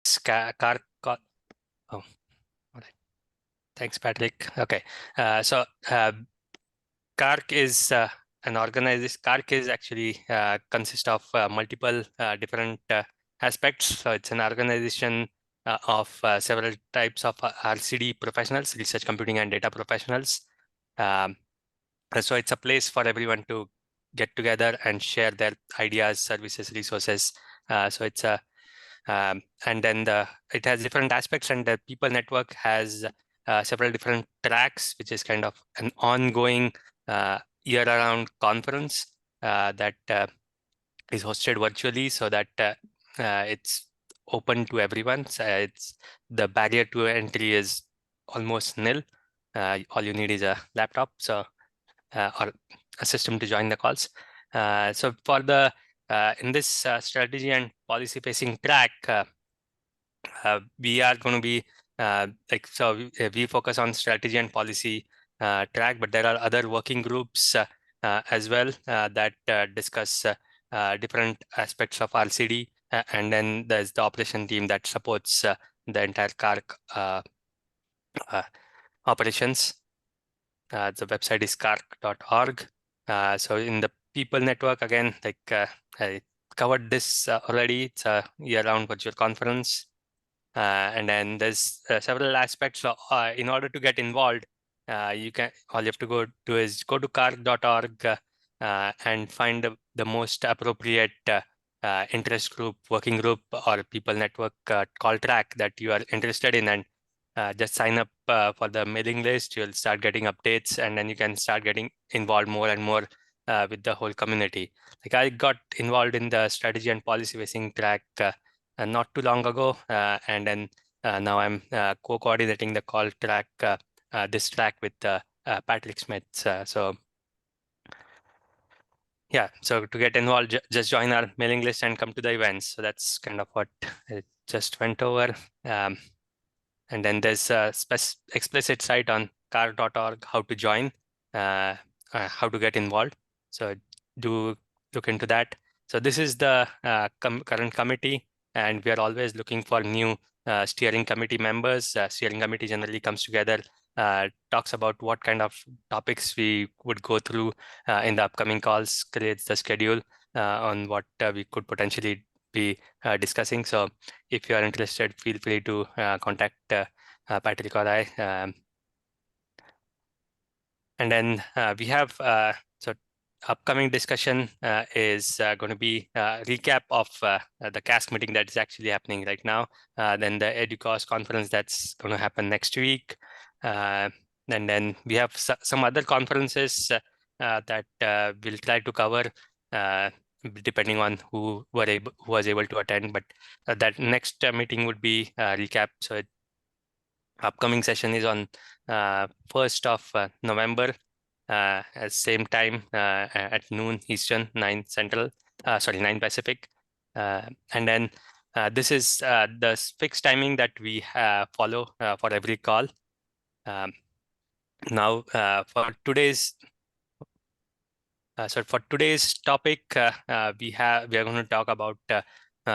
CARC. Oh, all right. Thanks, Patrick. Okay. So CARC is an organization. CARC is actually consists of multiple different aspects. So it's an organization of several types of RCD professionals, research computing and data professionals. So it's a place for everyone to get together and share their ideas, services, resources. So it's a and then it has different aspects, and the People Network has several different tracks, which is kind of an ongoing year-round conference that is hosted virtually, so that it's open to everyone. So it's the barrier to entry is almost nil. All you need is a laptop, so or a system to join the calls. So for the in this strategy and policy facing track, we are going to be we focus on strategy and policy track, but there are other working groups as well that discuss different aspects of RCD, and then there's the operation team that supports the entire CARC operations. The website is carc.org. So in the People Network, again, I covered this already. It's a year-round virtual conference. And then there's several aspects. So in order to get involved, all you have to do is go to carc.org and find the most appropriate interest group, working group, or People Network call track that you are interested in, and just sign up for the mailing list. You'll start getting updates, and then you can start getting involved more and more with the whole community. Like I got involved in the strategy and policy facing track not too long ago, and then now I'm co-coordinating the call track, this track with Patrick Smith. So yeah, so to get involved, just join our mailing list and come to the events. So that's kind of what I just went over. And then there's a explicit site on carc.org how to join, how to get involved. So do look into that. So this is the current committee, and we are always looking for new steering committee members. Steering committee generally comes together, talks about what kind of topics we would go through in the upcoming calls, creates the schedule on what we could potentially be discussing. So if you are interested, feel free to contact Patrick or I. And then we have so upcoming discussion is going to be a recap of the CASC meeting that is actually happening right now. Then the EDUCAUSE conference that's going to happen next week. And then we have some other conferences that we'll try to cover depending on who was able to attend. But that next meeting would be recap. So upcoming session is on 1st of November at same time at noon Eastern, 9 Central, 9 Pacific. And then this is the fixed timing that we follow for every call. Now for today's topic, we are going to talk about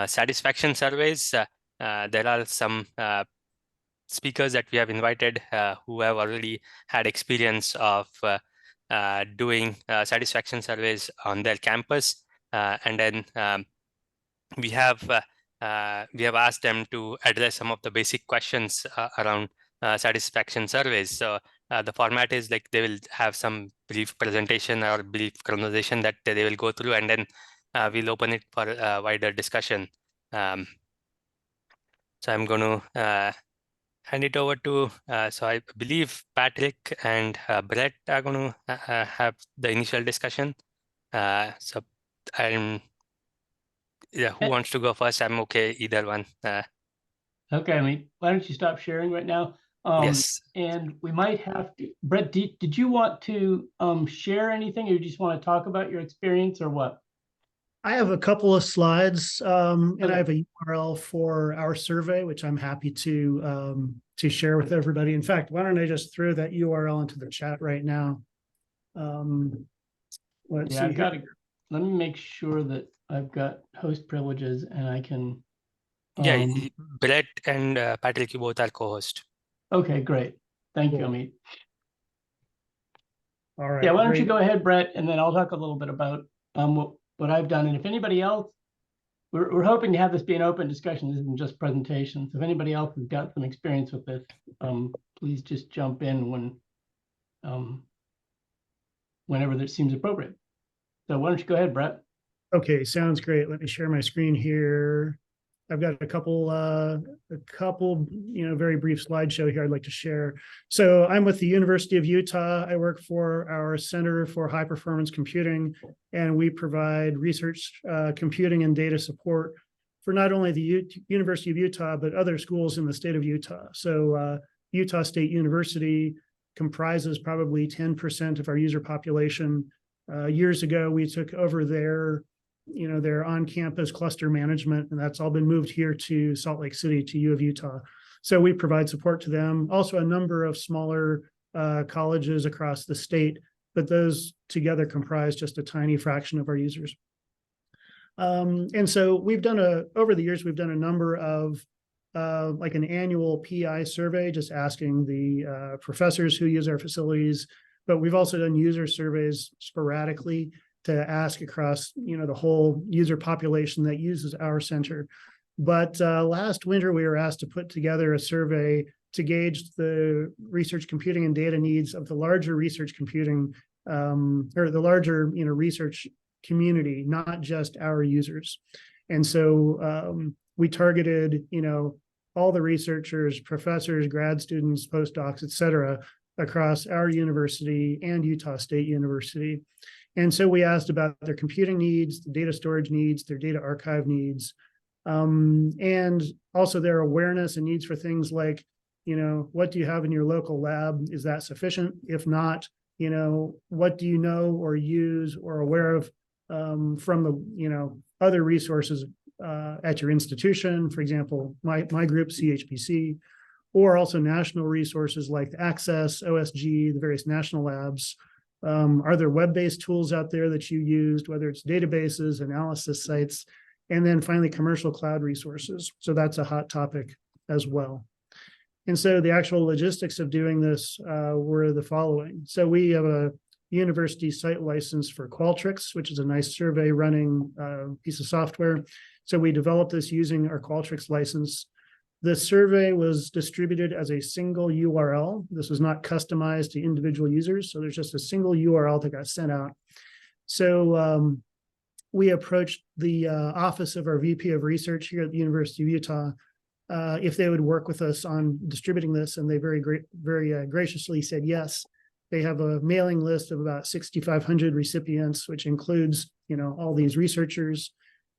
satisfaction surveys. There are some speakers that we have invited who have already had experience of doing satisfaction surveys on their campus, and then we have asked them to address some of the basic questions around satisfaction surveys. So the format is like they will have some brief presentation or brief conversation that they will go through, and then we'll open it for wider discussion. So I'm going to hand it over to, so I believe Patrick and Brett are going to have the initial discussion. So who wants to go first? I'm okay, either one. Okay, I mean, why don't you stop sharing right now? Yes. And we might have to, Brett, did you want to share anything, or you just want to talk about your experience, or what? I have a couple of slides, and Okay. I have a URL for our survey, which I'm happy to share with everybody. In fact, why don't I just throw that URL into the chat right now? Let's see. Let me make sure that I've got host privileges and I can Yeah, Um, Brett and Patrick, you both are co-host. okay, great. Thank you, Cool. Amit. All right. Yeah, why don't you great. go ahead, Brett, and then I'll talk a little bit about what I've done. And if anybody else, we're hoping to have this be an open discussion. This isn't just presentations. If anybody else has got some experience with this, please just jump in whenever that seems appropriate. So why don't you go ahead, Brett? Okay, sounds great. Let me share my screen here. I've got a couple, very brief slideshow here I'd like to share. So I'm with the University of Utah. I work for our Center for High Performance Computing, and we provide research, computing and data support for not only the University of Utah, but other schools in the state of Utah. So Utah State University comprises probably 10% of our user population. Years ago, we took over their on-campus cluster management, and that's all been moved here to Salt Lake City, to U of Utah. So we provide support to them. Also, a number of smaller colleges across the state, but those together comprise just a tiny fraction of our users. And so over the years, we've done a number of like an annual PI survey, just asking the professors who use our facilities, but we've also done user surveys sporadically to ask across, the whole user population that uses our center. But last winter, we were asked to put together a survey to gauge the research computing and data needs of the larger research computing or the larger, research community, not just our users. And so we targeted, all the researchers, professors, grad students, postdocs, et cetera, across our university and Utah State University. And so we asked about their computing needs, the data storage needs, their data archive needs, and also their awareness and needs for things like, what do you have in your local lab? Is that sufficient? If not, what do you know or use or aware of from the, other resources at your institution? For example, my group, CHPC, or also national resources like Access, OSG, the various national labs. Are there web-based tools out there that you used, whether it's databases, analysis sites, and then finally commercial cloud resources? So that's a hot topic as well. And so the actual logistics of doing this were the following. So we have a university site license for Qualtrics, which is a nice survey running piece of software. So we developed this using our Qualtrics license. The survey was distributed as a single URL. This was not customized to individual users. So there's just a single URL that got sent out. So we approached the office of our VP of Research here at the University of Utah if they would work with us on distributing this. And they very graciously said yes. They have a mailing list of about 6,500 recipients, which includes, all these researchers.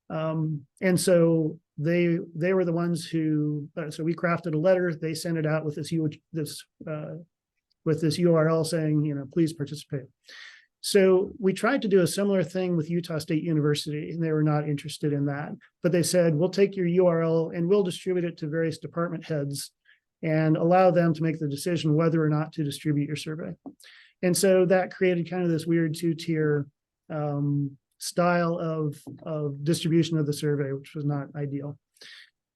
And so they were the ones who, so we crafted a letter, they sent it out with this URL saying, please participate. So we tried to do a similar thing with Utah State University, and they were not interested in that. But they said, we'll take your URL and we'll distribute it to various department heads and allow them to make the decision whether or not to distribute your survey. And so that created kind of this weird two-tier style of distribution of the survey, which was not ideal.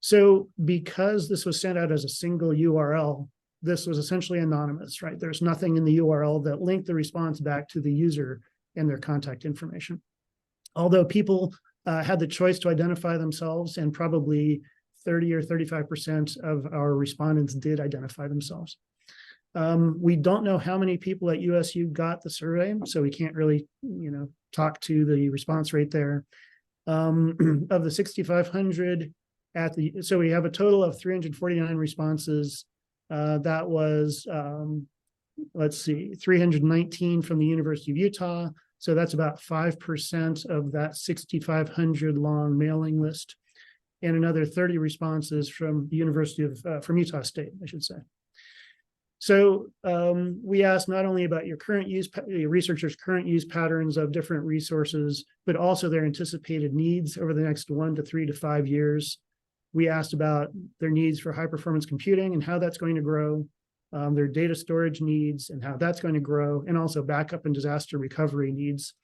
So because this was sent out as a single URL, this was essentially anonymous, right? There's nothing in the URL that linked the response back to the user and their contact information. Although people had the choice to identify themselves, and probably 30 or 35% of our respondents did identify themselves. We don't know how many people at USU got the survey, so we can't really, talk to the response rate there. Of the 6,500 so we have a total of 349 responses. That was, 319 from the University of Utah. So that's about 5% of that 6,500 long mailing list, and another 30 responses from the University of, from Utah State, I should say. So we asked not only about your researchers' current use patterns of different resources, but also their anticipated needs over the next 1 to 3 to 5 years. We asked about their needs for high performance computing and how that's going to grow, their data storage needs and how that's going to grow, and also backup and disaster recovery needs.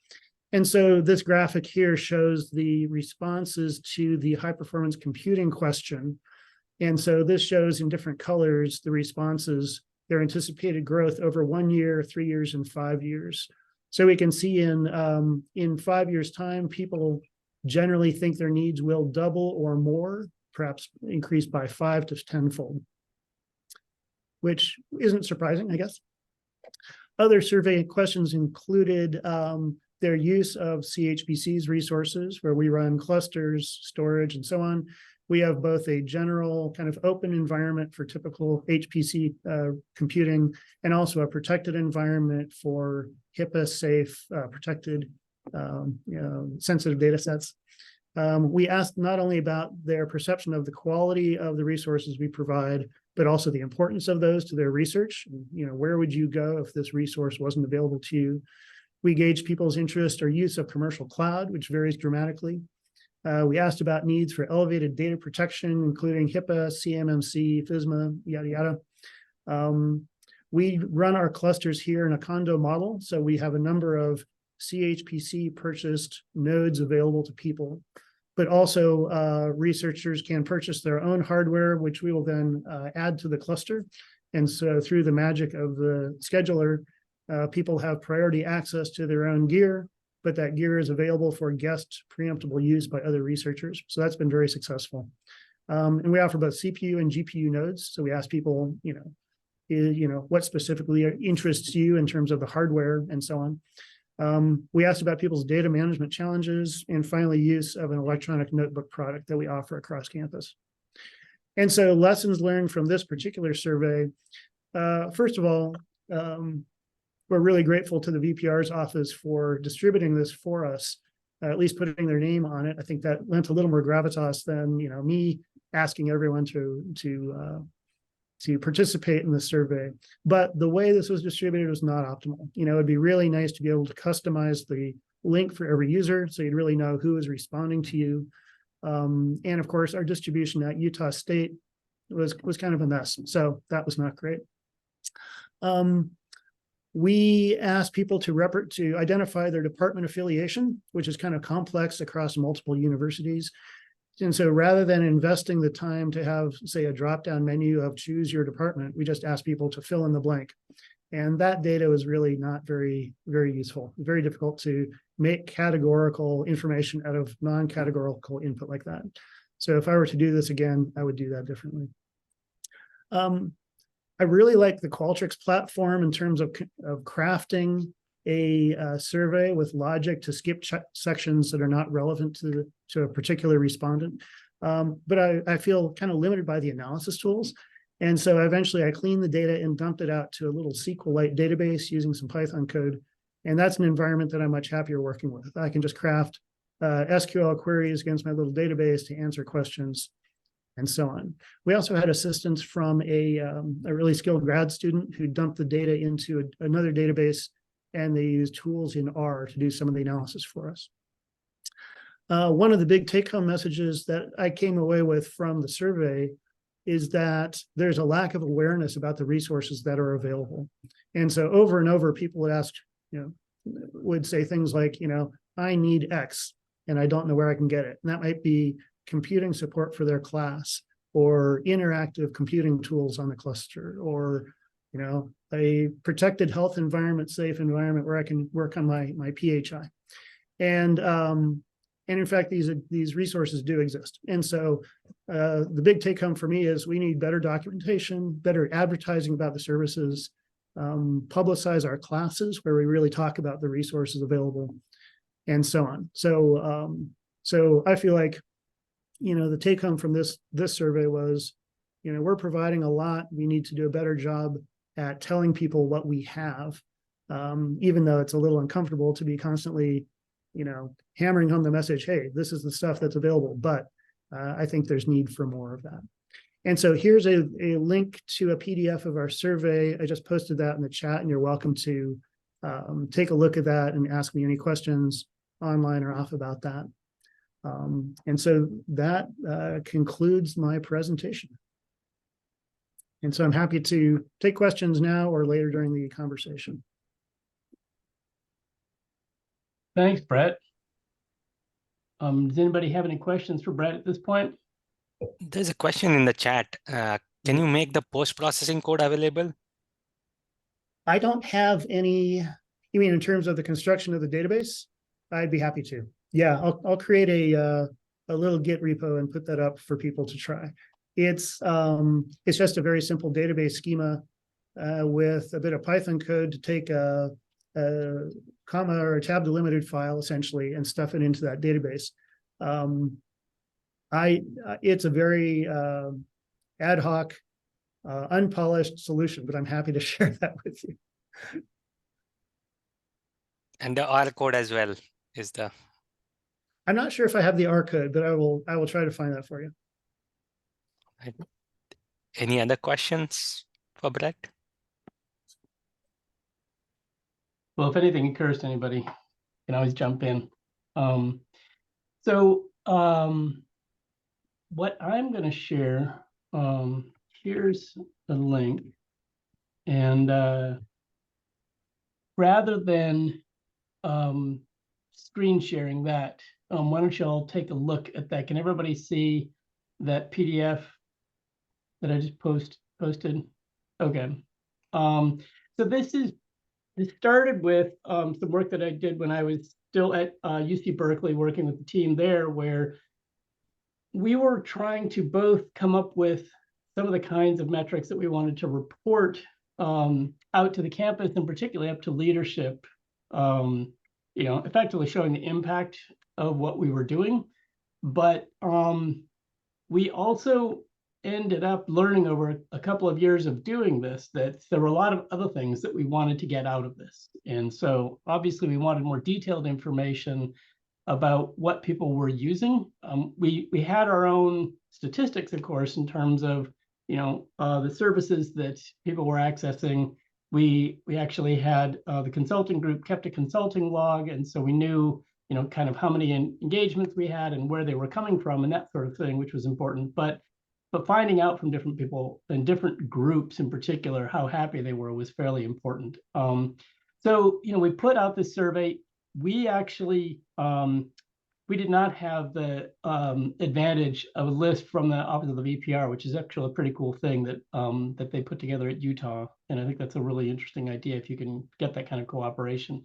And so this graphic here shows the responses to the high performance computing question. And so this shows in different colors the responses, their anticipated growth over 1 year, 3 years, and 5 years. So we can see in 5 years' time, people generally think their needs will double or more, perhaps increase by 5 to 10-fold, which isn't surprising, I guess. Other survey questions included their use of CHPC's resources, where we run clusters, storage, and so on. We have both a general kind of open environment for typical HPC computing, and also a protected environment for HIPAA safe, protected, sensitive data sets. We asked not only about their perception of the quality of the resources we provide, but also the importance of those to their research. Where would you go if this resource wasn't available to you? We gauged people's interest or use of commercial cloud, which varies dramatically. We asked about needs for elevated data protection, including HIPAA, CMMC, FISMA, yada, yada. We run our clusters here in a condo model. So we have a number of CHPC purchased nodes available to people, but also researchers can purchase their own hardware, which we will then add to the cluster. And so through the magic of the scheduler, people have priority access to their own gear, but that gear is available for guest preemptible use by other researchers. So that's been very successful. And we offer both CPU and GPU nodes. So we ask people, what specifically interests you in terms of the hardware and so on. We asked about people's data management challenges, and finally use of an electronic notebook product that we offer across campus. And so lessons learned from this particular survey, first of all, we're really grateful to the VPR's office for distributing this for us, at least putting their name on it. I think that lent a little more gravitas than me asking everyone to participate in the survey. But the way this was distributed was not optimal. It'd be really nice to be able to customize the link for every user, so you'd really know who is responding to you. And of course, our distribution at Utah State was kind of a mess, so that was not great. We asked people to identify their department affiliation, which is kind of complex across multiple universities. And so rather than investing the time to have, say, a drop-down menu of choose your department, we just asked people to fill in the blank. And that data was really not very, very useful. Very difficult to make categorical information out of non-categorical input like that. So if I were to do this again, I would do that differently. I really like the Qualtrics platform in terms of crafting a survey with logic to skip sections that are not relevant to a particular respondent. But I feel kind of limited by the analysis tools. And so eventually I cleaned the data and dumped it out to a little SQLite database using some Python code. And that's an environment that I'm much happier working with. I can just craft SQL queries against my little database to answer questions and so on. We also had assistance from a really skilled grad student who dumped the data into another database, and they used tools in R to do some of the analysis for us. One of the big take-home messages that I came away with from the survey is that there's a lack of awareness about the resources that are available. And so over and over, people would ask, would say things like, I need X and I don't know where I can get it. And that might be computing support for their class, or interactive computing tools on the cluster, or a protected health environment, safe environment where I can work on my PHI. And in fact, these resources do exist. And so the big take home for me is we need better documentation, better advertising about the services, publicize our classes where we really talk about the resources available, and so on. So I feel like, the take home from this survey was, we're providing a lot. We need to do a better job at telling people what we have, even though it's a little uncomfortable to be constantly, hammering home the message, hey, this is the stuff that's available. But I think there's need for more of that. And so here's a link to a PDF of our survey. I just posted that in the chat, and you're welcome to take a look at that and ask me any questions online or off about that. And so that concludes my presentation. And so I'm happy to take questions now or later during the conversation. Thanks, Brett. Does anybody have any questions for Brett at this point? There's a question in the chat. Can you make the post-processing code available? I don't have any, you mean in terms of the construction of the database? I'd be happy to. Yeah, I'll create a little Git repo and put that up for people to try. It's just a very simple database schema with a bit of Python code to take a comma or a tab delimited file essentially and stuff it into that database. It's a very ad hoc, unpolished solution, but I'm happy to share that with you. And the R code as well is the. I'm not sure if I have the R code, but I will try to find that for you. Any other questions for Brett? Well, if anything occurs to anybody, you can always jump in. What I'm going to share, here's the link. And rather than screen sharing that, why don't you all take a look at that? Can everybody see that PDF that I just posted? Okay. So this started with some work that I did when I was still at UC Berkeley working with the team there, where we were trying to both come up with some of the kinds of metrics that we wanted to report out to the campus, and particularly up to leadership, effectively showing the impact of what we were doing. But we also ended up learning over a couple of years of doing this that there were a lot of other things that we wanted to get out of this. And so obviously we wanted more detailed information about what people were using. We had our own statistics, of course, in terms of the services that people were accessing. We actually had the consulting group kept a consulting log, and so we knew kind of how many engagements we had and where they were coming from and that sort of thing, which was important. But finding out from different people and different groups in particular how happy they were was fairly important. So we put out this survey. We actually we did not have the advantage of a list from the Office of the VPR, which is actually a pretty cool thing that that they put together at Utah. And I think that's a really interesting idea if you can get that kind of cooperation.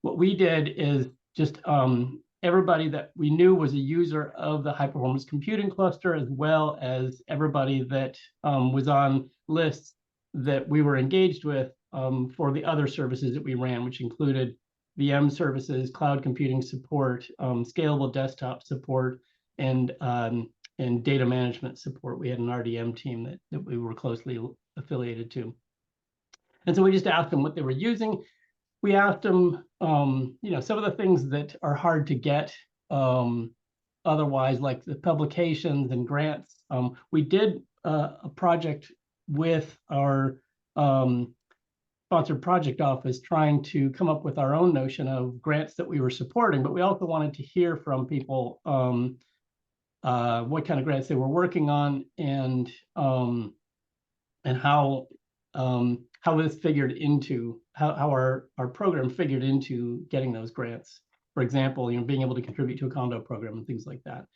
What we did is just everybody that we knew was a user of the high performance computing cluster, as well as everybody that was on lists that we were engaged with for the other services that we ran, which included VM services, cloud computing support, scalable desktop support, and data management support. We had an RDM team that we were closely affiliated to. And so we just asked them what they were using. We asked them, some of the things that are hard to get otherwise, like the publications and grants. We did a project with our sponsored project office trying to come up with our own notion of grants that we were supporting, but we also wanted to hear from people what kind of grants they were working on and how this figured into how our program figured into getting those grants. For example, you know, being able to contribute to a condo program and things like that.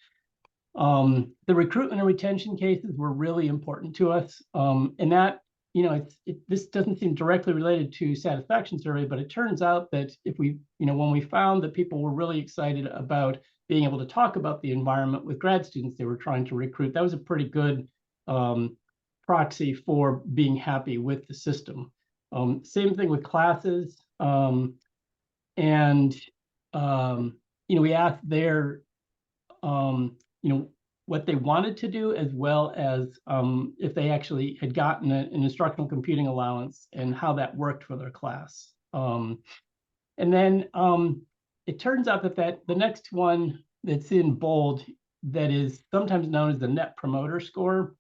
The recruitment and retention cases were really important to us, and that, you know, this doesn't seem directly related to satisfaction survey, but it turns out that if we, you know, when we found that people were really excited about being able to talk about the environment with grad students they were trying to recruit, that was a pretty good proxy for being happy with the system. Same thing with classes, and you know, we asked their you know, what they wanted to do, as well as if they actually had gotten an instructional computing allowance and how that worked for their class. And then it turns out that the next one that's in bold, that is sometimes known as the Net Promoter Score,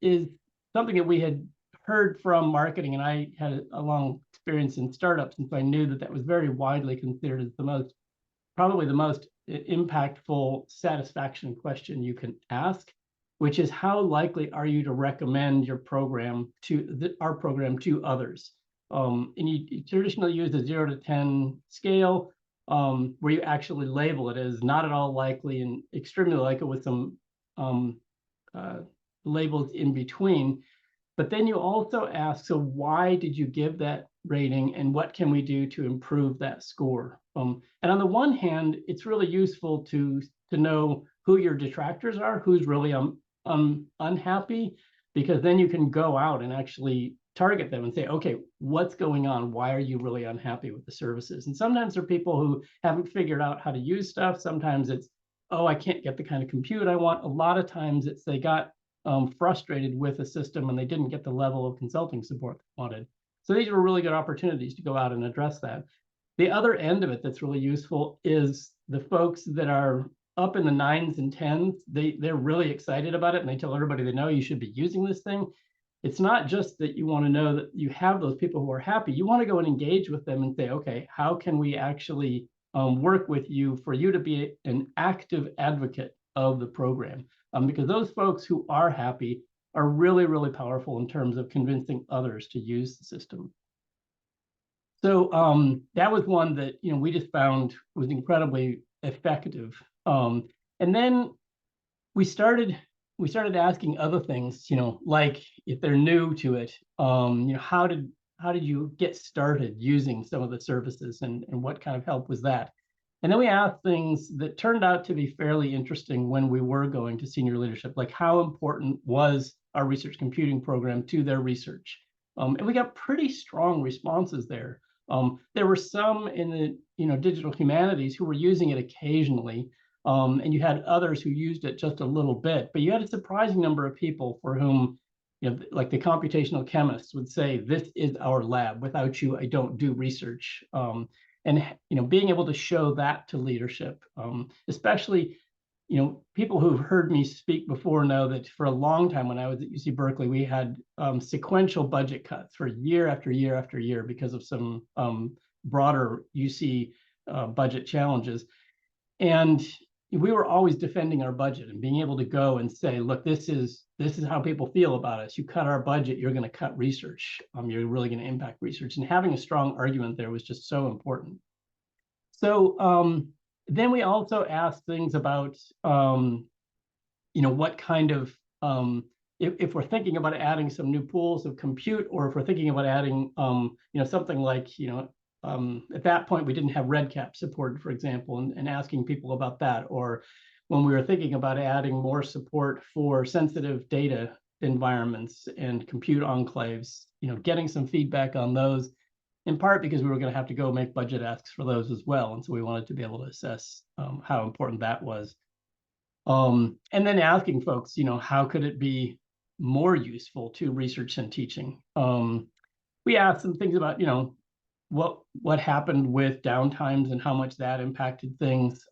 is something that we had heard from marketing, and I had a long experience in startups, and so I knew that that was very widely considered as the most, probably the most impactful satisfaction question you can ask, which is how likely are you to recommend your program to our program to others? And you traditionally use a 0 to 10 scale. where you actually label it as not at all likely and extremely likely with some labels in between. But then you also ask, so why did you give that rating and what can we do to improve that score? And on the one hand, it's really useful to know who your detractors are, who's really unhappy, because then you can go out and actually target them and say, okay, what's going on? Why are you really unhappy with the services? And sometimes there are people who haven't figured out how to use stuff. Sometimes it's, oh, I can't get the kind of compute I want. A lot of times it's they got frustrated with a system and they didn't get the level of consulting support they wanted. So these were really good opportunities to go out and address that. The other end of it that's really useful is the folks that are up in the 9s and 10s. They're really excited about it and they tell everybody they know you should be using this thing. It's not just that you want to know that you have those people who are happy. You want to go and engage with them and say, okay, how can we actually work with you for you to be an active advocate of the program? Because those folks who are happy are really, really powerful in terms of convincing others to use the system. So that was one that we just found was incredibly effective. And then we started asking other things, like if they're new to it, how did you get started using some of the services and what kind of help was that? And then we asked things that turned out to be fairly interesting when we were going to senior leadership, like how important was our research computing program to their research? And we got pretty strong responses there. There were some in the digital humanities who were using it occasionally, and you had others who used it just a little bit, but you had a surprising number of people for whom, like the computational chemists would say, this is our lab. Without you, I don't do research. And being able to show that to leadership, especially people who've heard me speak before know that for a long time when I was at UC Berkeley, we had sequential budget cuts for year after year after year because of some broader UC budget challenges. And we were always defending our budget and being able to go and say, look, this is how people feel about us. You cut our budget, you're going to cut research. You're really going to impact research. And having a strong argument there was just so important. So then we also asked things about, what kind of, if we're thinking about adding some new pools of compute, or if we're thinking about adding, something like, at that point, we didn't have REDCap support, for example, and asking people about that. Or when we were thinking about adding more support for sensitive data environments and compute enclaves, getting some feedback on those, in part because we were going to have to go make budget asks for those as well. And so we wanted to be able to assess how important that was. And then asking folks, how could it be more useful to research and teaching? We asked some things about, what happened with downtimes and how much that impacted things.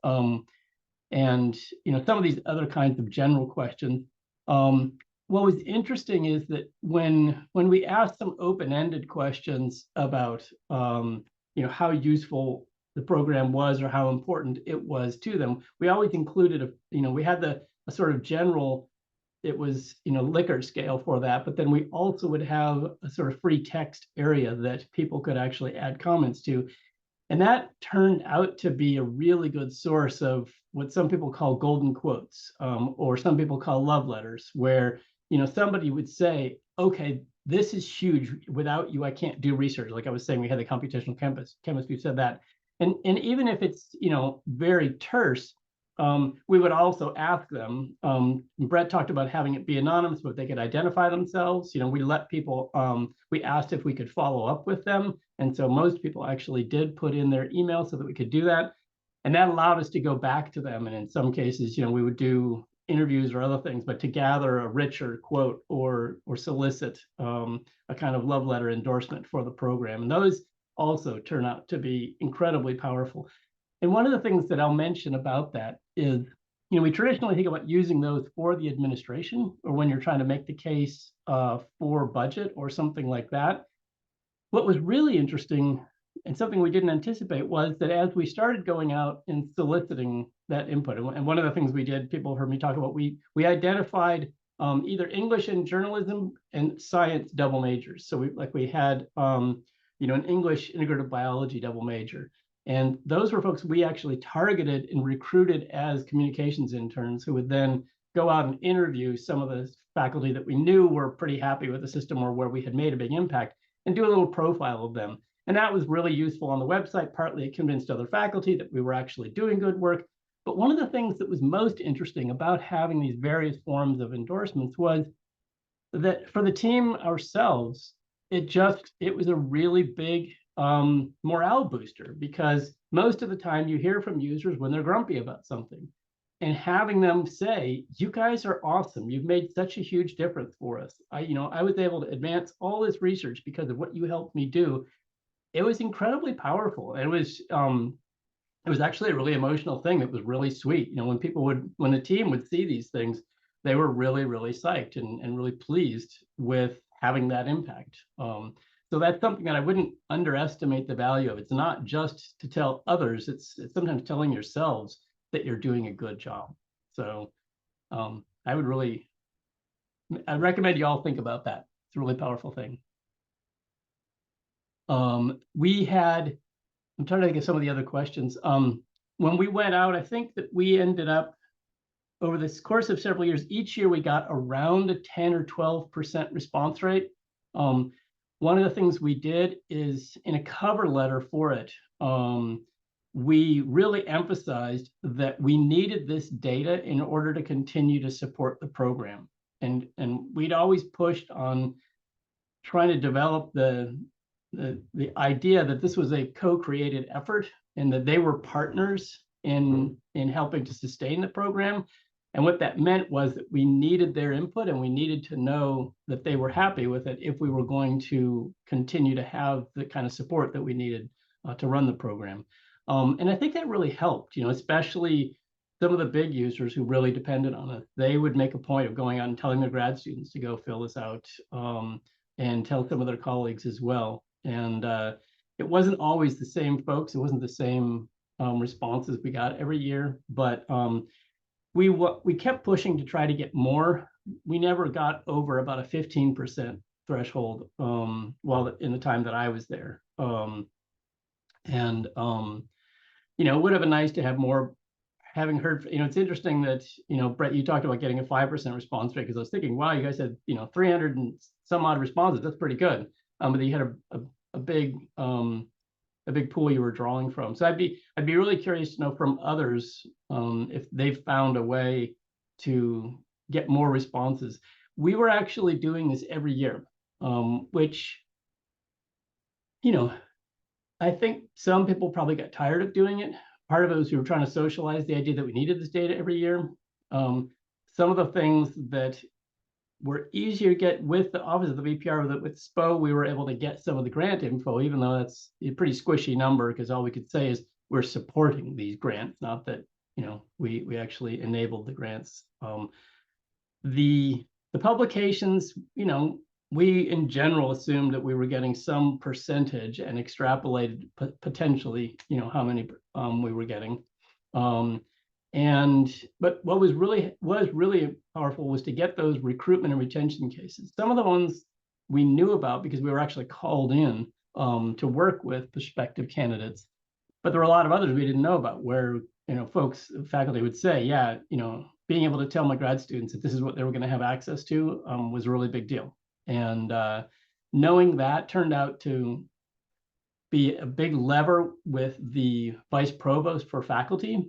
And, some of these other kinds of general questions. What was interesting is that when we asked some open-ended questions about, how useful the program was or how important it was to them, we always included we had a sort of general, it was, Likert scale for that, but then we also would have a sort of free text area that people could actually add comments to. And that turned out to be a really good source of what some people call golden quotes, or some people call love letters, where, somebody would say, okay, this is huge. Without you, I can't do research. Like I was saying, we had the computational chemist who said that. And even if it's, very terse, we would also ask them, Brett talked about having it be anonymous, but they could identify themselves. We let people, we asked if we could follow up with them. And so most people actually did put in their email so that we could do that. And that allowed us to go back to them. And in some cases, we would do interviews or other things, but to gather a richer quote or solicit a kind of love letter endorsement for the program. And those also turn out to be incredibly powerful. And one of the things that I'll mention about that is, we traditionally think about using those for the administration or when you're trying to make the case for budget or something like that. What was really interesting and something we didn't anticipate was that as we started going out and soliciting that input, and one of the things we did, people heard me talk about, we identified either English and journalism and science double majors. So we had an English integrative biology double major. And those were folks we actually targeted and recruited as communications interns who would then go out and interview some of the faculty that we knew were pretty happy with the system or where we had made a big impact and do a little profile of them. And that was really useful on the website. Partly it convinced other faculty that we were actually doing good work. But one of the things that was most interesting about having these various forms of endorsements was that for the team ourselves, it was a really big morale booster, because most of the time you hear from users when they're grumpy about something, and having them say, you guys are awesome. You've made such a huge difference for us. I was able to advance all this research because of what you helped me do. It was incredibly powerful. It was actually a really emotional thing that was really sweet. When the team would see these things, they were really, really psyched and really pleased with having that impact. So that's something that I wouldn't underestimate the value of. It's not just to tell others, it's sometimes telling yourselves that you're doing a good job. So I'd recommend you all think about that. It's a really powerful thing. I'm trying to think of some of the other questions. When we went out, I think that we ended up, over this course of several years, each year we got around a 10 or 12% response rate. One of the things we did is, in a cover letter for it, we really emphasized that we needed this data in order to continue to support the program. And we'd always pushed on trying to develop the idea that this was a co-created effort and that they were partners in helping to sustain the program. And what that meant was that we needed their input, and we needed to know that they were happy with it if we were going to continue to have the kind of support that we needed to run the program. And I think that really helped, especially some of the big users who really depended on it. They would make a point of going out and telling their grad students to go fill this out, and tell some of their colleagues as well. And it wasn't always the same folks. It wasn't the same responses we got every year, but we kept pushing to try to get more. We never got over about a 15% threshold while in the time that I was there. It would have been nice to have more. Having heard, it's interesting that, Brett, you talked about getting a 5% response rate, because I was thinking, wow, you guys had, 300 and some odd responses. That's pretty good. But you had a big pool you were drawing from. So I'd be really curious to know from others if they've found a way to get more responses. We were actually doing this every year, which, I think some people probably got tired of doing it. Part of it was we were trying to socialize the idea that we needed this data every year. Some of the things that were easier to get with the Office of the VPR, with SPO, we were able to get some of the grant info, even though that's a pretty squishy number, because all we could say is we're supporting these grants, not that, we actually enabled the grants. The publications, we in general assumed that we were getting some percentage and extrapolated potentially, how many we were getting. But what was really powerful was to get those recruitment and retention cases. Some of the ones we knew about because we were actually called in to work with prospective candidates, but there were a lot of others we didn't know about, where faculty would say, yeah, being able to tell my grad students that this is what they were going to have access to was a really big deal. And knowing that turned out to be a big lever with the vice provost for faculty,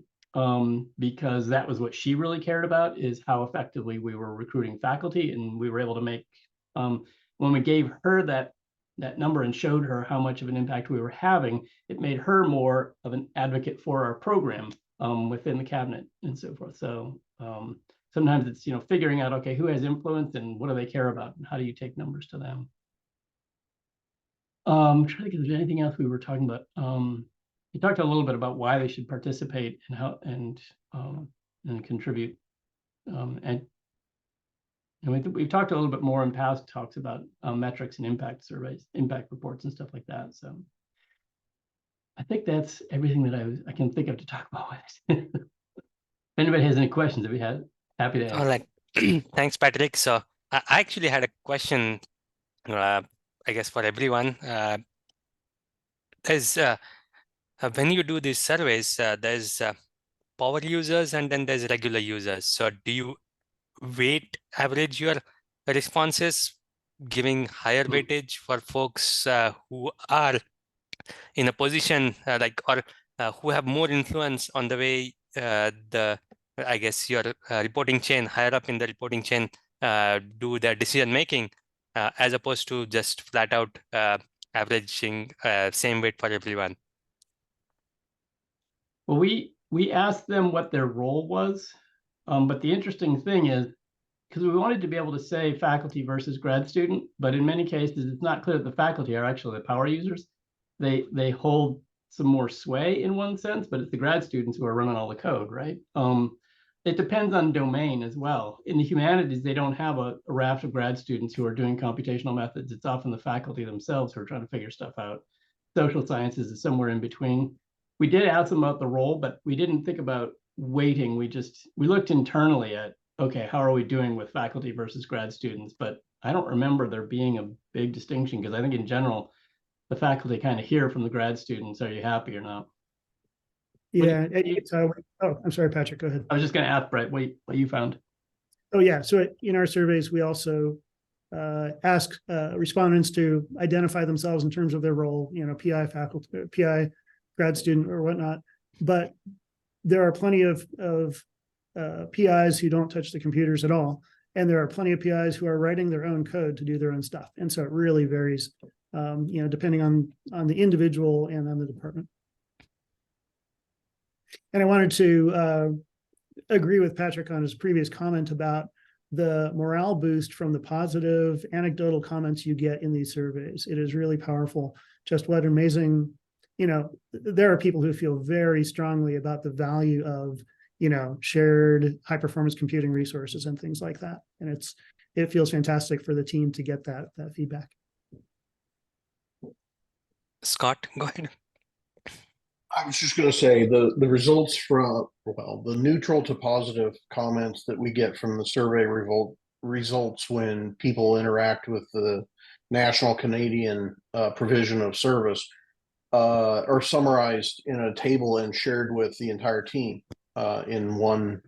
because that was what she really cared about, is how effectively we were recruiting faculty. And we were able to make, when we gave her that number and showed her how much of an impact we were having, it made her more of an advocate for our program within the cabinet and so forth. So sometimes it's, figuring out, okay, who has influence and what do they care about, and how do you take numbers to them? I'm trying to think if there's anything else we were talking about. We talked a little bit about why they should participate and how and contribute. And we've talked a little bit more in past talks about metrics and impact surveys, impact reports, and stuff like that. So I think that's everything that I can think of to talk about. If anybody has any questions, I'd be happy to answer. All right. Thanks, Patrick. So I actually had a question, I guess, for everyone. when you do these surveys, there's power users and then there's regular users. So do you weight average your responses, giving higher weightage for folks who are in a position or who have more influence on the way I guess your reporting chain, higher up in the reporting chain, do their decision making, as opposed to just flat out averaging same weight for everyone? Well, we asked them what their role was, but the interesting thing is, because we wanted to be able to say faculty versus grad student, but in many cases, it's not clear that the faculty are actually the power users. They hold some more sway in one sense, but it's the grad students who are running all the code, right? It depends on domain as well. In the humanities, they don't have a raft of grad students who are doing computational methods. It's often the faculty themselves who are trying to figure stuff out. Social sciences is somewhere in between. We did ask them about the role, but we didn't think about weighting. We looked internally at, okay, how are we doing with faculty versus grad students? But I don't remember there being a big distinction, because I think in general, the faculty kind of hear from the grad students, are you happy or not? Yeah. Oh, I'm sorry, Patrick, go ahead. I was just going to ask Brett what you found. Oh, yeah. So in our surveys, we also ask respondents to identify themselves in terms of their role, PI, faculty, PI, grad student, or whatnot. But there are plenty of PIs who don't touch the computers at all. And there are plenty of PIs who are writing their own code to do their own stuff. And so it really varies, depending on the individual and on the department. And I wanted to agree with Patrick on his previous comment about the morale boost from the positive anecdotal comments you get in these surveys. It is really powerful. Just what amazing, there are people who feel very strongly about the value of, shared high performance computing resources and things like that. And it feels fantastic for the team to get that feedback. Scott, go ahead. I was just going to say the results from, the neutral to positive comments that we get from the survey results when people interact with the National Canadian Provision of Service are summarized in a table and shared with the entire team in one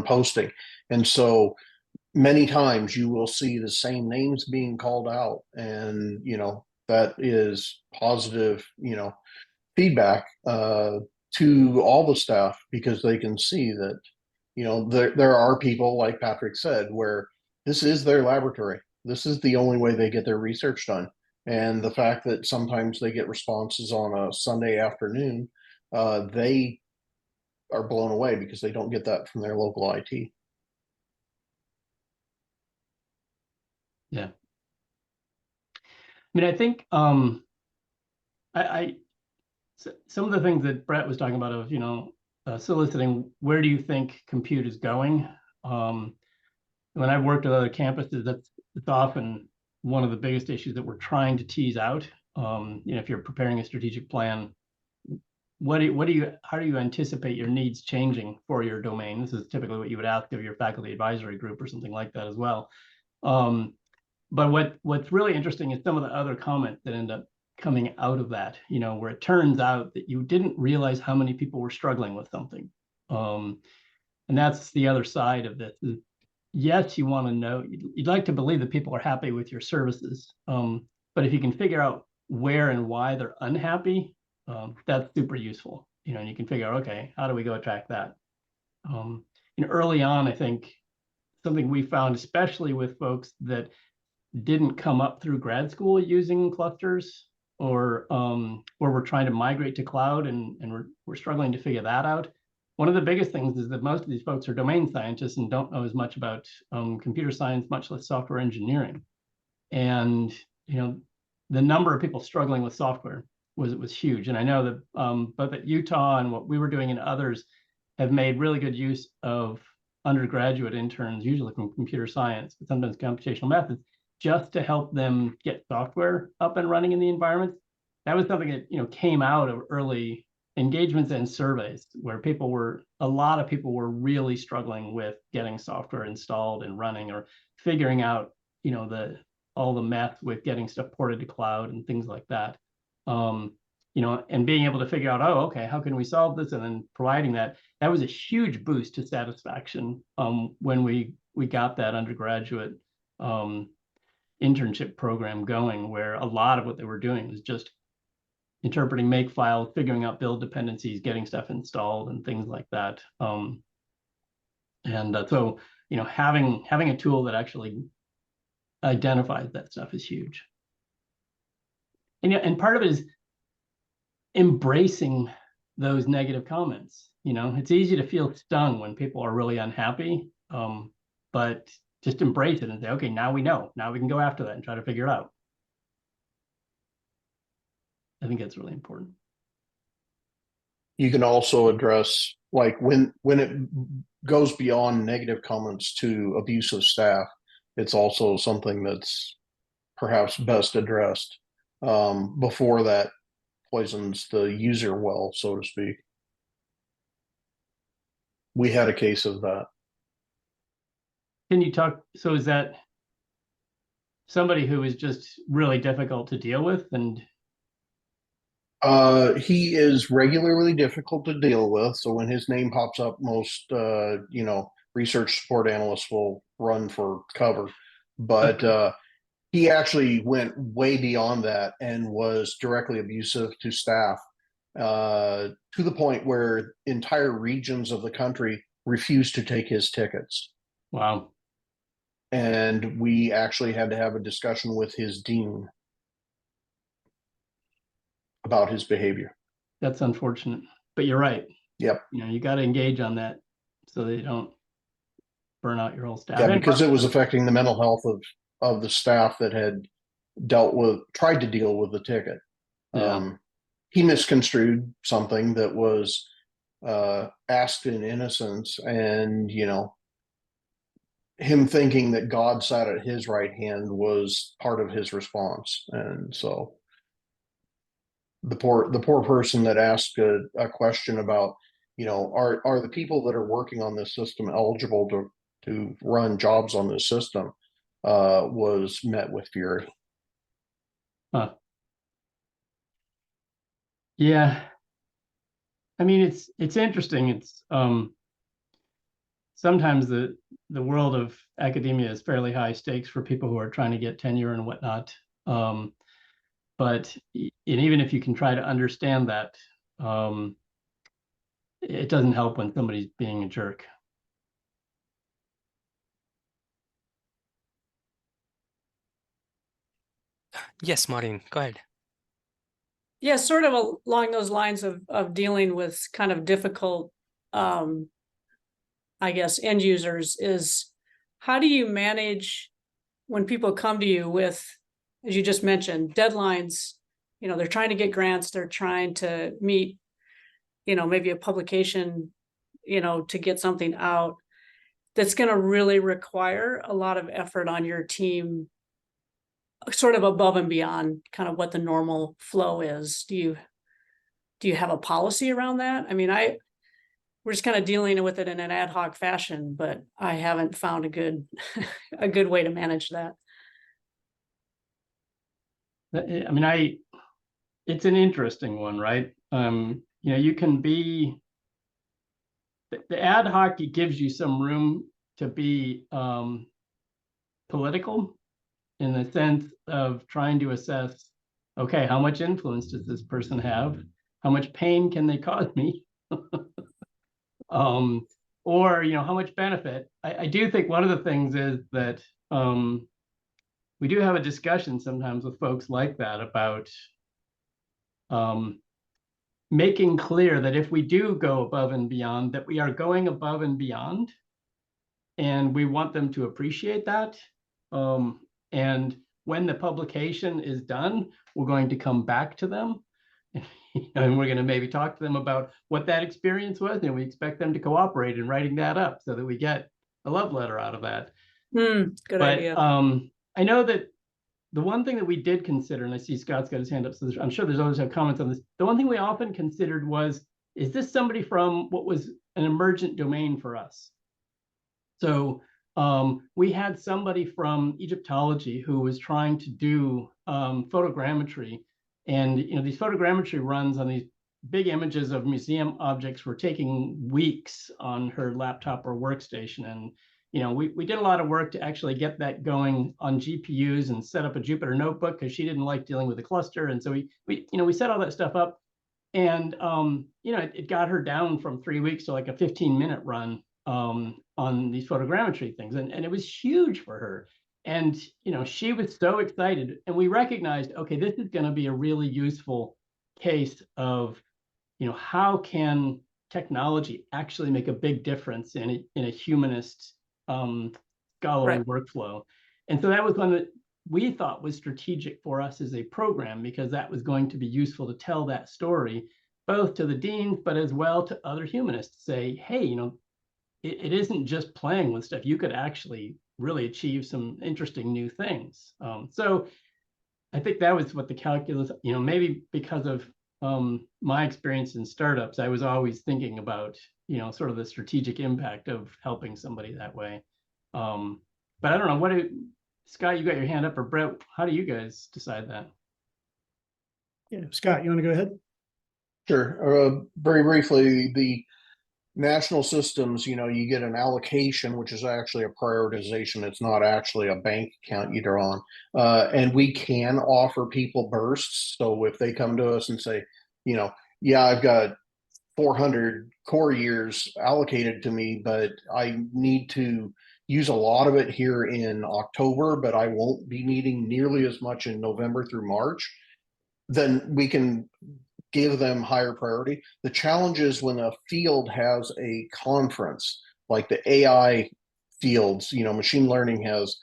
posting. And so many times you will see the same names being called out, and that is positive feedback to all the staff, because they can see that there are people, like Patrick said, where this is their laboratory. This is the only way they get their research done. And the fact that sometimes they get responses on a Sunday afternoon, they are blown away because they don't get that from their local IT. Yeah. I mean, I think some of the things that Brett was talking about of, soliciting, where do you think compute is going? When I've worked at other campuses, it's often one of the biggest issues that we're trying to tease out. If you're preparing a strategic plan, how do you anticipate your needs changing for your domain? This is typically what you would ask of your faculty advisory group or something like that as well. But what's really interesting is some of the other comments that end up coming out of that, where it turns out that you didn't realize how many people were struggling with something. And that's the other side of this. Yes, you want to know, you'd like to believe that people are happy with your services. But if you can figure out where and why they're unhappy, that's super useful. And you can figure out, okay, how do we go track that? Early on, I think something we found, especially with folks that didn't come up through grad school using clusters, or we're trying to migrate to cloud and we're struggling to figure that out. One of the biggest things is that most of these folks are domain scientists and don't know as much about computer science, much less software engineering. And the number of people struggling with software was huge. And I know that both at Utah and what we were doing and others have made really good use of undergraduate interns, usually from computer science, but sometimes computational methods, just to help them get software up and running in the environment. That was something that came out of early engagements and surveys, where a lot of people were really struggling with getting software installed and running, or figuring out all the math with getting stuff ported to cloud and things like that. and being able to figure out, oh, okay, how can we solve this? And then providing that was a huge boost to satisfaction when we got that undergraduate internship program going, where a lot of what they were doing was just interpreting Makefile, figuring out build dependencies, getting stuff installed, and things like that. So having a tool that actually identifies that stuff is huge. And part of it is embracing those negative comments. It's easy to feel stung when people are really unhappy, but just embrace it and say, okay, now we know. Now we can go after that and try to figure it out. I think that's really important. You can also address, like, when it goes beyond negative comments to abusive staff, it's also something that's perhaps best addressed before that poisons the user well, so to speak. We had a case of that. Can you talk, so is that somebody who is just really difficult to deal with? And he is regularly difficult to deal with. So when his name pops up, most research support analysts will run for cover. But he actually went way beyond that and was directly abusive to staff, to the point where entire regions of the country refused to take his tickets. wow. And we actually had to have a discussion with his dean about his behavior. That's unfortunate, but you're right. Yep. You got to engage on that so they don't burn out your whole staff. Yeah, because it was affecting the mental health of the staff that had tried to deal with the ticket. Yeah. He misconstrued something that was asked in innocence, and him thinking that God sat at his right hand was part of his response. And so the poor person that asked a question about, are the people that are working on this system eligible to run jobs on this system, was met with fury. Huh. Yeah. I mean, it's interesting. It's sometimes the world of academia is fairly high stakes for people who are trying to get tenure and whatnot. But even if you can try to understand that, it doesn't help when somebody's being a jerk. Yes, Maureen, go ahead. Yeah, sort of along those lines of dealing with kind of difficult, I guess, end users, is how do you manage when people come to you with, as you just mentioned, deadlines? They're trying to get grants, they're trying to meet, maybe a publication, to get something out that's going to really require a lot of effort on your team, sort of above and beyond kind of what the normal flow is. Do you have a policy around that? I mean, we're just kind of dealing with it in an ad hoc fashion, but I haven't found a good way to manage that. I mean, it's an interesting one, right? You can be, the ad hoc gives you some room to be political, in the sense of trying to assess, okay, how much influence does this person have? How much pain can they cause me? Or, how much benefit? I do think one of the things is that we do have a discussion sometimes with folks like that about making clear that if we do go above and beyond, that we are going above and beyond, and we want them to appreciate that. And when the publication is done, we're going to come back to them and we're going to maybe talk to them about what that experience was, and we expect them to cooperate in writing that up so that we get a love letter out of that. Good idea. I know that the one thing that we did consider, and I see Scott's got his hand up, so I'm sure there's always have comments on this. The one thing we often considered was, is this somebody from what was an emergent domain for us? So we had somebody from Egyptology who was trying to do photogrammetry And, these photogrammetry runs on these big images of museum objects were taking weeks on her laptop or workstation. And, we did a lot of work to actually get that going on GPUs and set up a Jupyter notebook because she didn't like dealing with the cluster. And so we set all that stuff up. And, it got her down from 3 weeks to like a 15-minute run on these photogrammetry things. And it was huge for her. And, she was so excited. And we recognized, okay, this is going to be a really useful case of, how can technology actually make a big difference in a humanist scholarly workflow. And so that was one that we thought was strategic for us as a program, because that was going to be useful to tell that story, both to the deans, but as well to other humanists. Say, hey, it isn't just playing with stuff. You could actually really achieve some interesting new things. So I think that was what the calculus, maybe because of my experience in startups, I was always thinking about, sort of the strategic impact of helping somebody that way. But I don't know, Scott, you got your hand up, or Brett, how do you guys decide that? Yeah, Scott, you want to go ahead? Sure. Very briefly, the national systems, you get an allocation, which is actually a prioritization. It's not actually a bank account you draw on. And we can offer people bursts. So if they come to us and say, yeah, I've got 400 core years allocated to me, but I need to use a lot of it here in October, but I won't be needing nearly as much in November through March, then we can give them higher priority. The challenge is when a field has a conference, like the AI fields, machine learning has,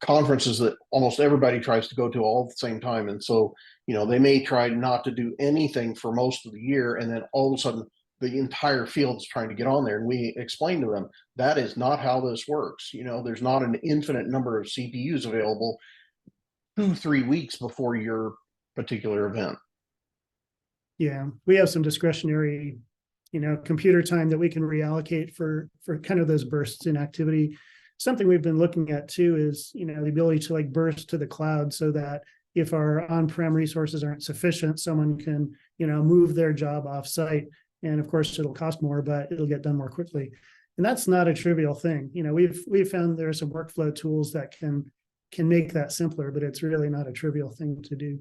conferences that almost everybody tries to go to all at the same time. And so, they may try not to do anything for most of the year. And then all of a sudden the entire field is trying to get on there. And we explain to them, that is not how this works. There's not an infinite number of CPUs available 2-3 weeks before your particular event. Yeah, we have some discretionary, computer time that we can reallocate for kind of those bursts in activity. Something we've been looking at too is, the ability to like burst to the cloud, so that if our on-prem resources aren't sufficient, someone can, move their job off-site. And of course, it'll cost more, but it'll get done more quickly. And that's not a trivial thing. We've found there are some workflow tools that can make that simpler, but it's really not a trivial thing to do.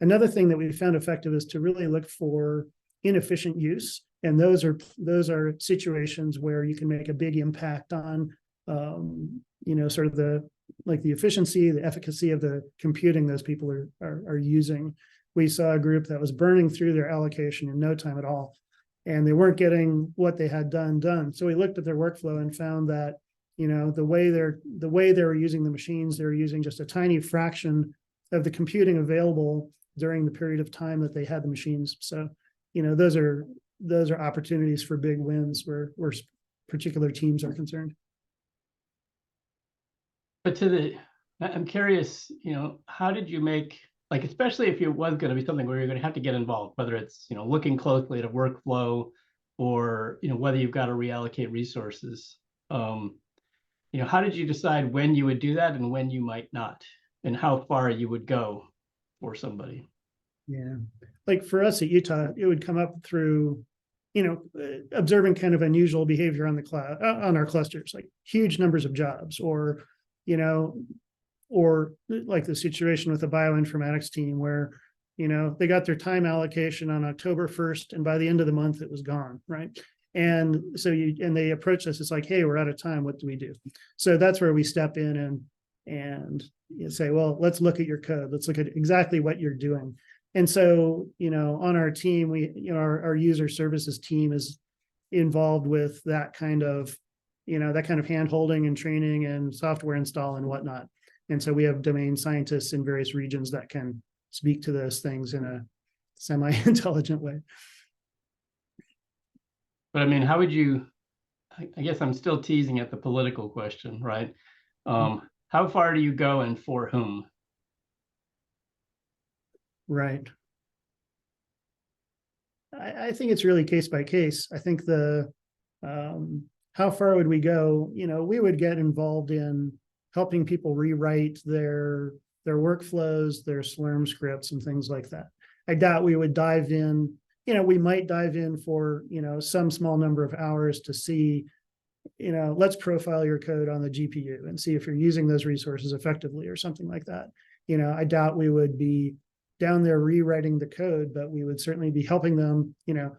Another thing that we found effective is to really look for inefficient use. And those are situations where you can make a big impact on, sort of the efficiency, the efficacy of the computing those people are using. We saw a group that was burning through their allocation in no time at all, and they weren't getting what they had done. So we looked at their workflow and found that, the way they were using the machines, they were using just a tiny fraction of the computing available during the period of time that they had the machines. So, those are opportunities for big wins where particular teams are concerned. But I'm curious, how did you make, like, especially if it was going to be something where you're going to have to get involved, whether it's, looking closely at a workflow or, whether you've got to reallocate resources. How did you decide when you would do that and when you might not, and how far you would go for somebody? Yeah, like for us at Utah, it would come up through, observing kind of unusual behavior on the cloud, on our clusters, like huge numbers of jobs, or like the situation with the bioinformatics team where, they got their time allocation on October 1st, and by the end of the month it was gone, right? And so they approach us, it's like, hey, we're out of time, what do we do? So that's where we step in and say, well, let's look at your code, let's look at exactly what you're doing. And so, on our team, our user services team is involved with that kind of hand holding and training and software install and whatnot. And so we have domain scientists in various regions that can speak to those things in a semi-intelligent way. But I mean, how would you, I guess I'm still teasing at the political question, right? How far do you go and for whom? Right. I think it's really case by case. I think how far would we go? We would get involved in helping people rewrite their their workflows, their Slurm scripts and things like that. I doubt we would dive in, we might dive in for, some small number of hours to see, let's profile your code on the GPU and see if you're using those resources effectively or something like that. I doubt we would be down there rewriting the code, but we would certainly be helping them,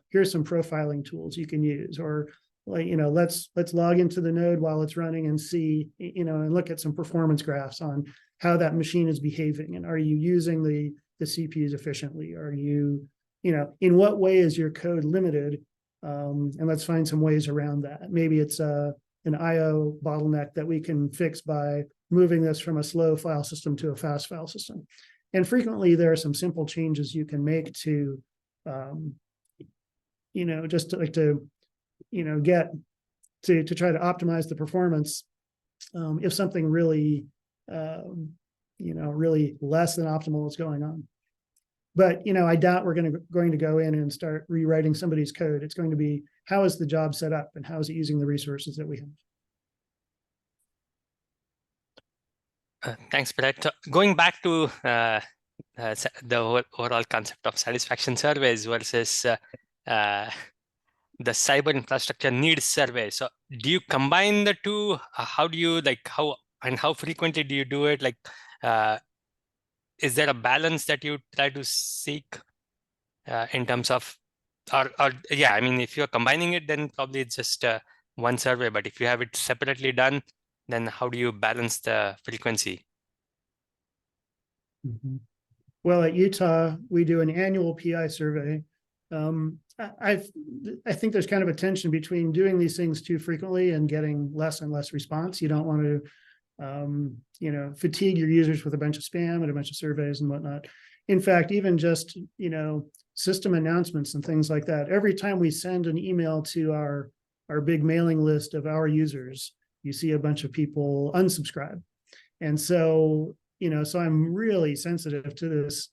here's some profiling tools you can use, or let's log into the node while it's running and see, and look at some performance graphs on how that machine is behaving. And are you using the CPUs efficiently? Are you, in what way is your code limited? And let's find some ways around that. Maybe it's an IO bottleneck that we can fix by moving this from a slow file system to a fast file system. And frequently there are some simple changes you can make to, just to get to try to optimize the performance. If something really, really less than optimal is going on. But, I doubt we're going to go in and start rewriting somebody's code. It's going to be, how is the job set up and how is it using the resources that we have? Thanks, Brett. Going back to the overall concept of satisfaction surveys versus the cyber infrastructure needs survey. So do you combine the two? How do you how frequently do you do it? Is there a balance that you try to seek in terms of, if you're combining it, then probably it's just one survey. But if you have it separately done, then how do you balance the frequency? Mm-hmm. Well, at Utah, we do an annual PI survey. I think there's kind of a tension between doing these things too frequently and getting less and less response. You don't want to, fatigue your users with a bunch of spam and a bunch of surveys and whatnot. In fact, even just, system announcements and things like that. Every time we send an email to our big mailing list of our users, you see a bunch of people unsubscribe. And so, so I'm really sensitive to this.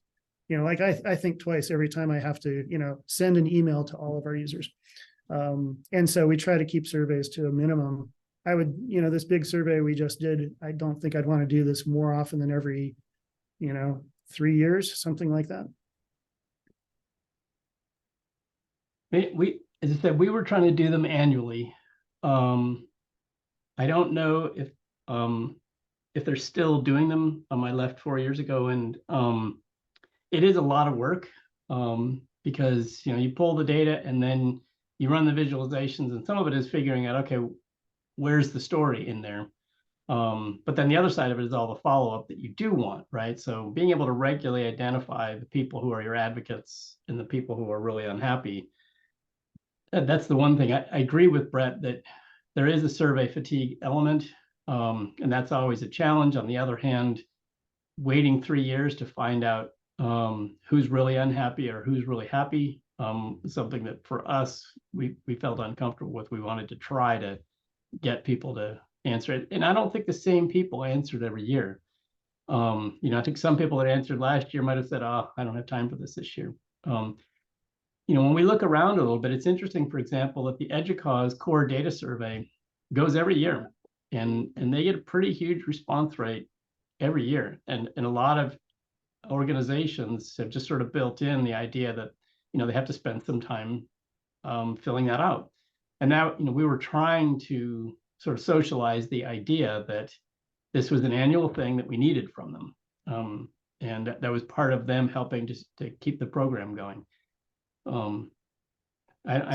I think twice every time I have to, send an email to all of our users. And so we try to keep surveys to a minimum. I would, this big survey we just did, I don't think I'd want to do this more often than every, 3 years, something like that. We, as I said, we were trying to do them annually. I don't know if they're still doing them. I left 4 years ago, and it is a lot of work because you pull the data and then you run the visualizations, and some of it is figuring out, okay, where's the story in there? But then the other side of it is all the follow-up that you do want, right? So being able to regularly identify the people who are your advocates and the people who are really unhappy. That's the one thing. I agree with Brett that there is a survey fatigue element, and that's always a challenge. On the other hand, waiting 3 years to find out who's really unhappy or who's really happy, something that for us, we felt uncomfortable with. We wanted to try to get people to answer it. And I don't think the same people answered every year. I think some people that answered last year might have said, oh, I don't have time for this year. When we look around a little bit, it's interesting, for example, that the EDUCAUSE core data survey goes every year, and they get a pretty huge response rate every year. And a lot of organizations have just sort of built in the idea that, they have to spend some time filling that out. And now, we were trying to sort of socialize the idea that this was an annual thing that we needed from them. And that was part of them helping to keep the program going. I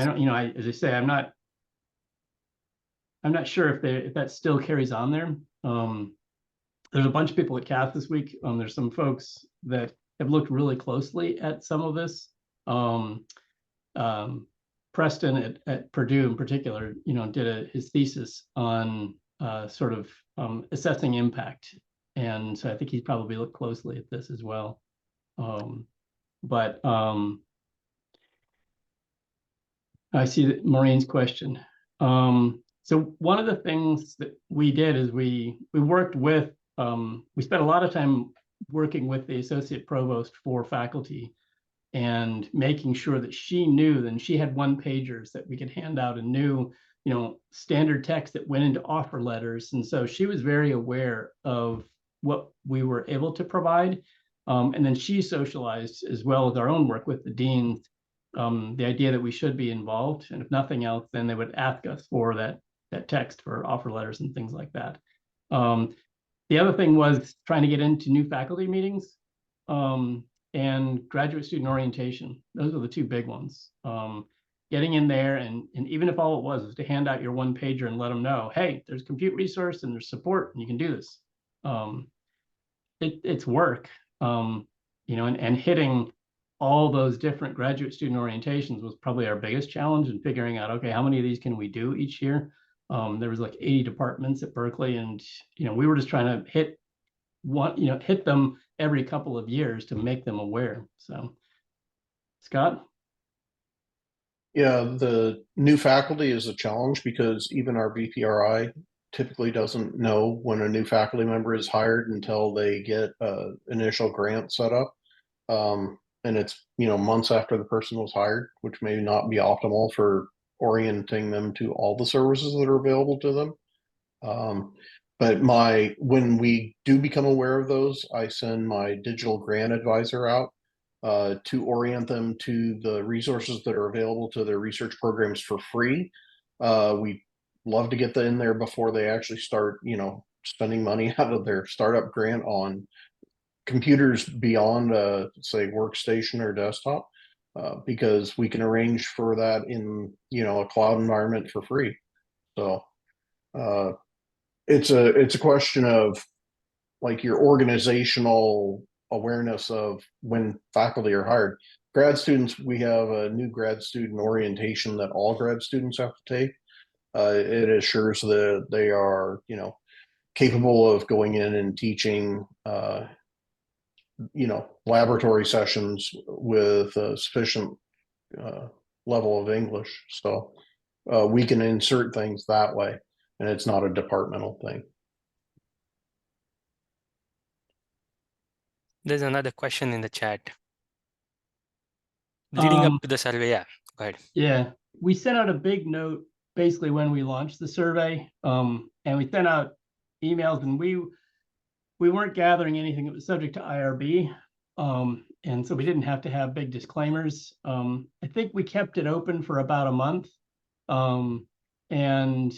don't, as I say, I'm not sure if that still carries on there. There's a bunch of people at CAS this week. There's some folks that have looked really closely at some of this. Preston at Purdue in particular, did his thesis on sort of assessing impact. And so I think he's probably looked closely at this as well. But I see that Maureen's question. So one of the things that we did is we worked with, we spent a lot of time working with the associate provost for faculty and making sure that she knew, then she had one-pagers that we could hand out and knew, standard text that went into offer letters. And so she was very aware of what we were able to provide. And then she socialized as well as our own work with the deans, the idea that we should be involved. And if nothing else, then they would ask us for that text for offer letters and things like that. The other thing was trying to get into new faculty meetings and graduate student orientation. Those are the two big ones. Getting in there and even if all it was to hand out your one pager and let them know, hey, there's compute resource and there's support and you can do this. It's work, and hitting all those different graduate student orientations was probably our biggest challenge in figuring out, okay, how many of these can we do each year? There was like 80 departments at Berkeley, and we were just trying to hit them every couple of years to make them aware. So, Scott? Yeah, the new faculty is a challenge because even our VPRI typically doesn't know when a new faculty member is hired until they get an initial grant set up. And it's, months after the person was hired, which may not be optimal for orienting them to all the services that are available to them. But when we do become aware of those, I send my digital grant advisor out to orient them to the resources that are available to their research programs for free. We love to get them in there before they actually start, spending money out of their startup grant on computers beyond, say, workstation or desktop, because we can arrange for that in, a cloud environment for free. So it's a question of like your organizational awareness of when faculty are hired. Grad students, we have a new grad student orientation that all grad students have to take. It assures that they are, capable of going in and teaching, laboratory sessions with a sufficient level of English. So we can insert things that way, and it's not a departmental thing. There's another question in the chat. Leading up Um, to the survey, yeah, go ahead. Yeah, we sent out a big note basically when we launched the survey, and we sent out emails, and we weren't gathering anything that was subject to IRB, and so we didn't have to have big disclaimers. I think we kept it open for about a month, and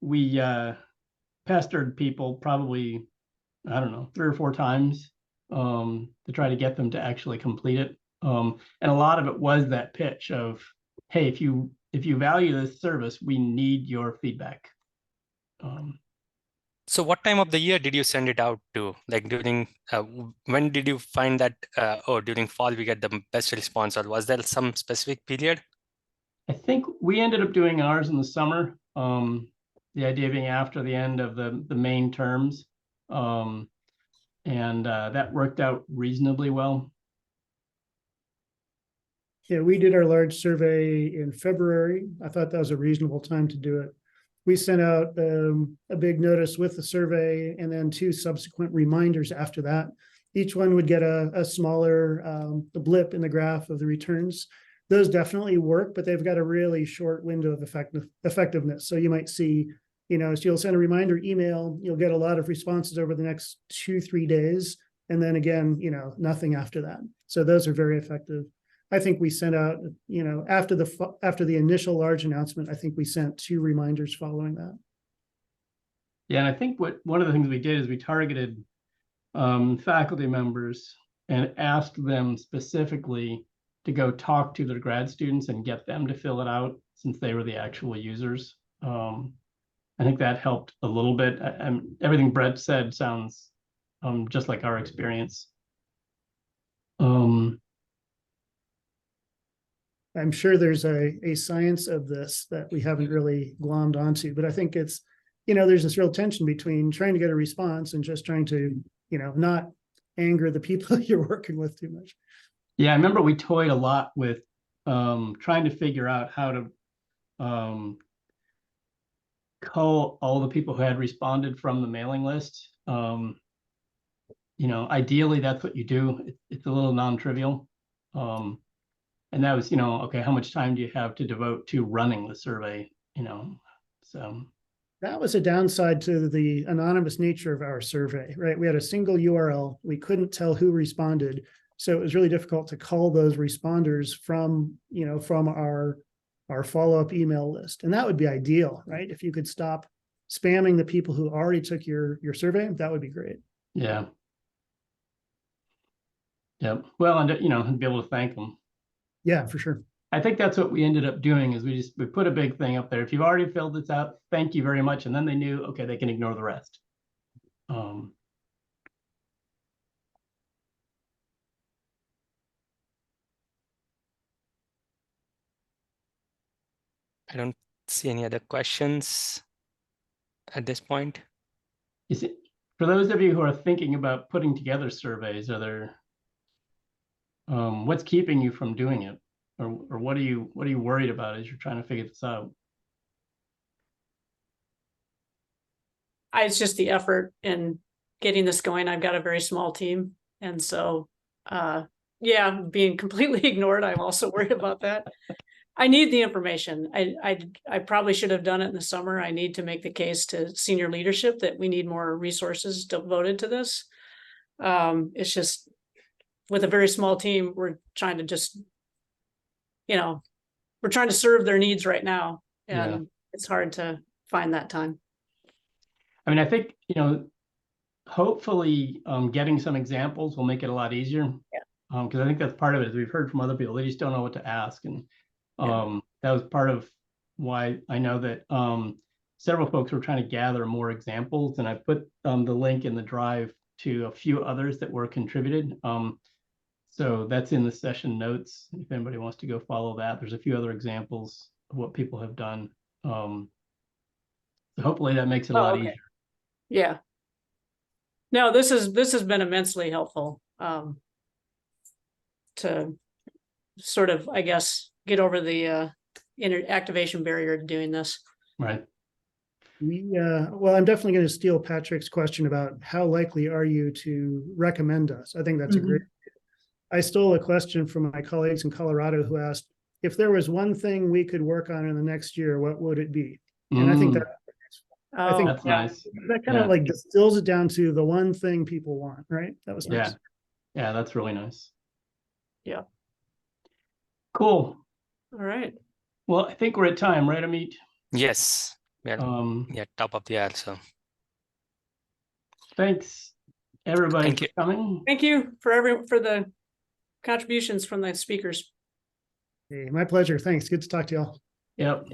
we pestered people probably, I don't know, 3 or 4 times to try to get them to actually complete it. And a lot of it was that pitch of, hey, if you value this service, we need your feedback. So what time of the year did you send it out to? Like during, when did you find that, during fall we get the best response, or was there some specific period? I think we ended up doing ours in the summer. The idea being after the end of the main terms. And that worked out reasonably well. Yeah, we did our large survey in February. I thought that was a reasonable time to do it. We sent out a big notice with the survey and then 2 subsequent reminders after that. Each one would get a smaller blip in the graph of the returns. Those definitely work, but they've got a really short window of effectiveness. So you might see, so you'll send a reminder email, you'll get a lot of responses over the next 2-3 days. And then again, nothing after that. So those are very effective. I think we sent out, after the initial large announcement, I think we sent 2 reminders following that. Yeah, and I think one of the things we did is we targeted faculty members and asked them specifically to go talk to their grad students and get them to fill it out since they were the actual users. I think that helped a little bit. And everything Brett said sounds just like our experience. I'm sure there's a science of this that we haven't really glommed onto, but I think it's, there's this real tension between trying to get a response and just trying to, not anger the people you're working with too much. Yeah, I remember we toyed a lot with trying to figure out how to cull all the people who had responded from the mailing list. Ideally that's what you do. It's a little non-trivial. And that was, okay, how much time do you have to devote to running the survey? So That was a downside to the anonymous nature of our survey, right? We had a single URL. We couldn't tell who responded. So it was really difficult to call those responders from, from our follow-up email list. And that would be ideal, right? If you could stop spamming the people who already took your survey, that would be great. Yeah. Yep. Well, and and be able to thank them. Yeah, for sure. I think that's what we ended up doing is we put a big thing up there. If you've already filled this out, thank you very much. And then they knew, okay, they can ignore the rest. I don't see any other questions at this point. Is it, for those of you who are thinking about putting together surveys, are there, what's keeping you from doing it? Or what are you worried about as you're trying to figure this out? It's just the effort in getting this going. I've got a very small team. And so, yeah, being completely ignored, I'm also worried about that. I need the information. I probably should have done it in the summer. I need to make the case to senior leadership that we need more resources devoted to this. It's just with a very small team, we're trying to just, we're trying to serve their needs right now. And it's hard to find that time. I mean, I think, hopefully getting some examples will make it a lot easier. Yeah. Because I think that's part of it. Is we've heard from other people, they just don't know what to ask. And that was part of why I know that several folks were trying to gather more examples. And I put the link in the drive to a few others that were contributed. So that's in the session notes. If anybody wants to go follow that, there's a few other examples of what people have done. So hopefully that makes it a lot easier. Yeah. No, this has been immensely helpful to sort of, I guess, get over the activation barrier to doing this. Right. Well, I'm definitely going to steal Patrick's question about how likely are you to recommend us? I think that's a great. I stole a question from my colleagues in Colorado who asked if there was one thing we could work on in the next year, what would it be? And I think that I think that's nice. That kind of like distills it down to the one thing people want, right? That was nice. Yeah, that's really nice. Yeah. Cool. All right. Well, I think we're at time, right, Amit? Yes. Yeah, top of the hour. So thanks everybody Thank for you. coming. Thank you for the contributions from the speakers. Hey, my pleasure. Thanks. Good to talk to y'all. Yep.